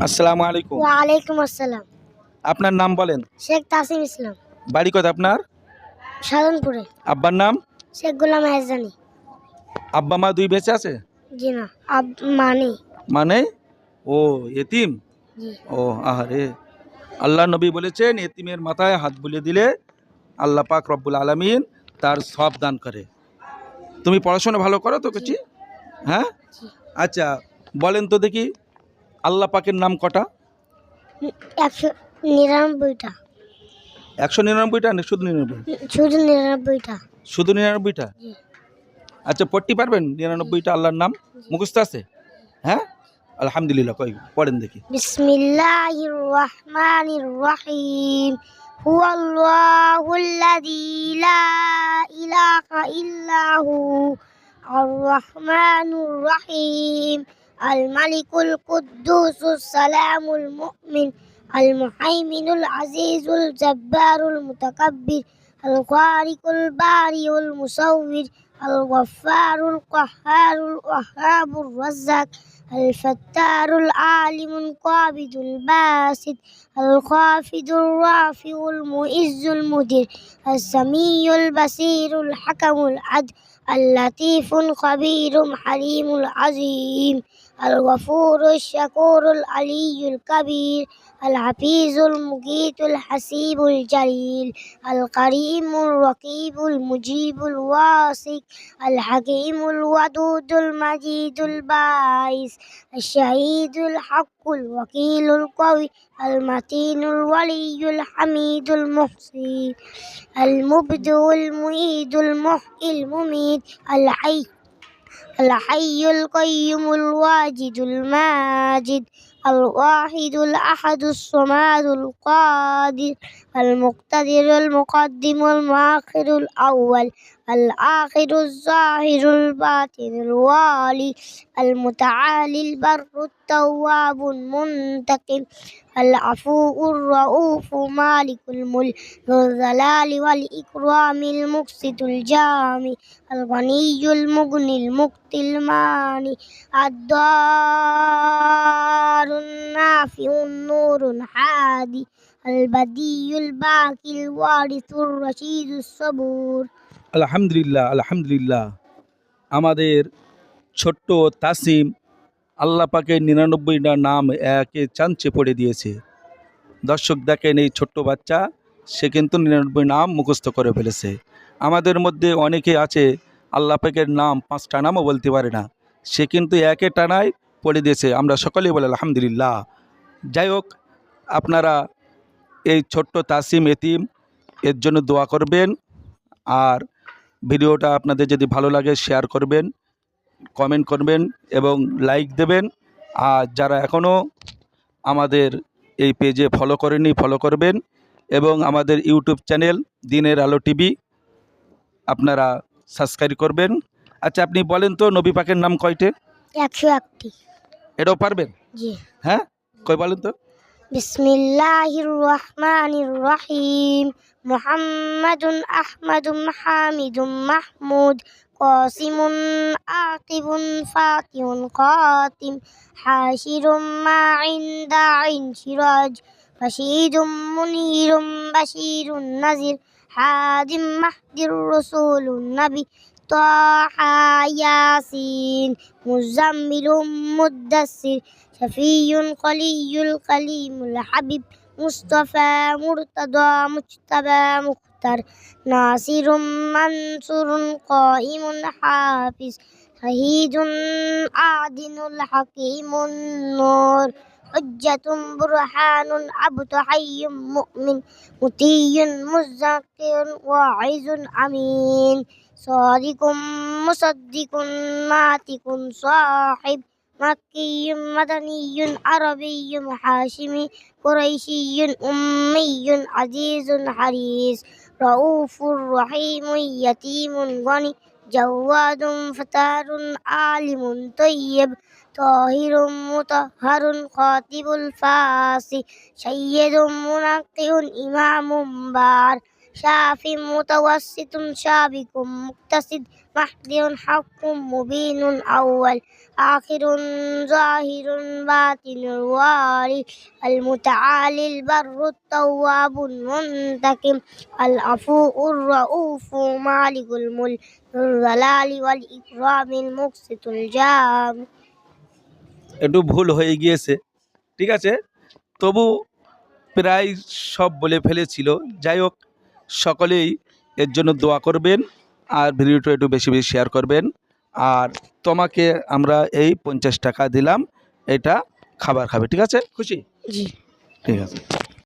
আসসালামু আলাইকুম। ওয়ালাইকুম আসসালাম। আপনার নাম বলেন। শেখ তাসিম ইসলাম, বাড়ি কোথায় আপনার? সাধনপুরে। আব্বার নাম? শেখ গোলাম এহসানী। আব্বা মা দুই বেঁচে আছে? জি না, মানি। মানে ও এতিম? জি। ও আহারে, আল্লাহ নবী বলেছেন এতিমের মাথায় হাত বুলিয়ে দিলে আল্লাহ পাক রব্বুল আলামিন তার সব দান করে। তুমি পড়াশোনা ভালো করো তো কিছু? হ্যাঁ, জি। আচ্ছা বলেন তো দেখি আল্লাহ পাকের নাম কটা? 199টা। 199টা না শুধু 99? শুধু 99টা। শুধু 99টা? জি। আচ্ছা পড়তে পারবেন 99টা আল্লাহর নাম? মুখস্থ আছে? হ্যাঁ, আলহামদুলিল্লাহ। কই পড়েন দেখি। বিসমিল্লাহির রহমানির রহিম। হুয়াল্লাহুল্লাযী লা ইলাহা ইল্লাহু আর রহমানুর রহিম। আল মালিকুল কুদ্দুসুস সালামুল মুমিন আল মুহাইমিনুল আজিজুল জব্বারুল মুতাকাব্বির আল খালিকুল বারিউল মুসাউবির আল গফফারুল কাহ্হারুল ওয়াহ্হাবুর রাজ্জাক الفتار العالم القابض الباسط الخافض الرافع المعز المدير السميع البصير الحكم العدل اللطيف الخبير حليم العظيم الغفور الشكور العلي الكبير الحفيظ المقيت الحسيب الجليل الكريم الرقيب المجيب الواثق الحكيم الودود المجيد الباعث الشهيد الحق الوكيل القوي المتين الولي الحميد المحصي المبدع المعيد المحيي المميت الحي القيوم الواجد الماجد الواحد الأحد الصمد القادر المقتدر المقدم المؤخر الأول الآخر الظاهر الباطن الوالي المتعالي البر التواب المنتقم العفو الرؤوف مالك الملك ذو الجلال والإكرام المقسط الجامع الغني المغني المقت الماني الضار النافع النور الحادي البديع الباقي الوارث الرشيد الصبور। আলহামদুলিল্লাহ আলহামদুলিল্লাহ। আমাদের ছোট্ট তাসিম আল্লাহ পাকের 99টা নাম একে চাঞ্চে পড়ে দিয়েছে। দর্শক দেখেন, এই ছোট্ট বাচ্চা সে কিন্তু 99 নাম মুখস্থ করে ফেলেছে। আমাদের মধ্যে অনেকে আছে আল্লাহ পাকের নাম 5টা নামও বলতে পারে না, সে কিন্তু একে টানায় পড়ে দিয়েছে। আমরা সকলেই বলি আলহামদুলিল্লাহ। যাই হোক, আপনারা এই ছোট্ট তাসিম এতিম এর জন্য দোয়া করবেন। আর ভিডিওটা আপনাদের যদি ভালো লাগে শেয়ার করবেন, কমেন্ট করবেন এবং লাইক দেবেন। আর যারা এখনও আমাদের এই পেজে ফলো করেনি ফলো করবেন এবং আমাদের ইউটিউব চ্যানেল দিনের আলো টিভি আপনারা সাবস্ক্রাইব করবেন। আচ্ছা আপনি বলেন তো নবী পাকের নাম কয়টে? 101টি। এটাও পারবেন? জি। হ্যাঁ, কই বলেন তো। বিসমিল্লাহির রহমানির রহিম। মুহাম্মাদুন আহমাদুন হামিদুন মাহমুদ কাসিমুন আকিবুন ফাতিহুন খাতিম হাশিরুম মাইন দাইন সিরাজ রশিদুম মুনিরুম বাশিরুন নাজির হাদিম মাহদির রাসূলুন নবী তাহা ইয়াসিন মুজাম্মিলুম মুদ্দাসসির شفي قلي الكليم الحبيب مصطفى مرتضى مجتبى مختار ناصر منصور قائم حافظ شهيد عادل الحكيم النور حجة برهان عبد حي مؤمن مطيع مزكر واعظ أمين صادق مصدق ناطق صاحب مكي مدني عربي حاشمي قريشي أمي عزيز حريص رؤوف رحيم يتيم غني جواد فتار عالم طيب طاهر مطهر خاطب الفاصي سيد منقي إمام بار شاف متوسط شابك مقتصد محض حق مبين أول آخر ظاهر باطن الواري المتعالي البر التواب المنتقم العفو الرؤوف مالك الملك ذو الجلال والإكرام المقسط الجام একটু ভুল হয়ে গিয়েছে, ঠিক আছে, তবু প্রায় সব বলে ফেলেছিল। যাই হোক, সকলেই এর জন্য দোয়া করবেন আর ভিডিওটা একটু বেশি বেশি শেয়ার করবেন। আর তোমাকে আমরা এই 50 টাকা দিলাম, এটা খাবার খাবে, ঠিক আছে? খুশি? জি। ঠিক আছে।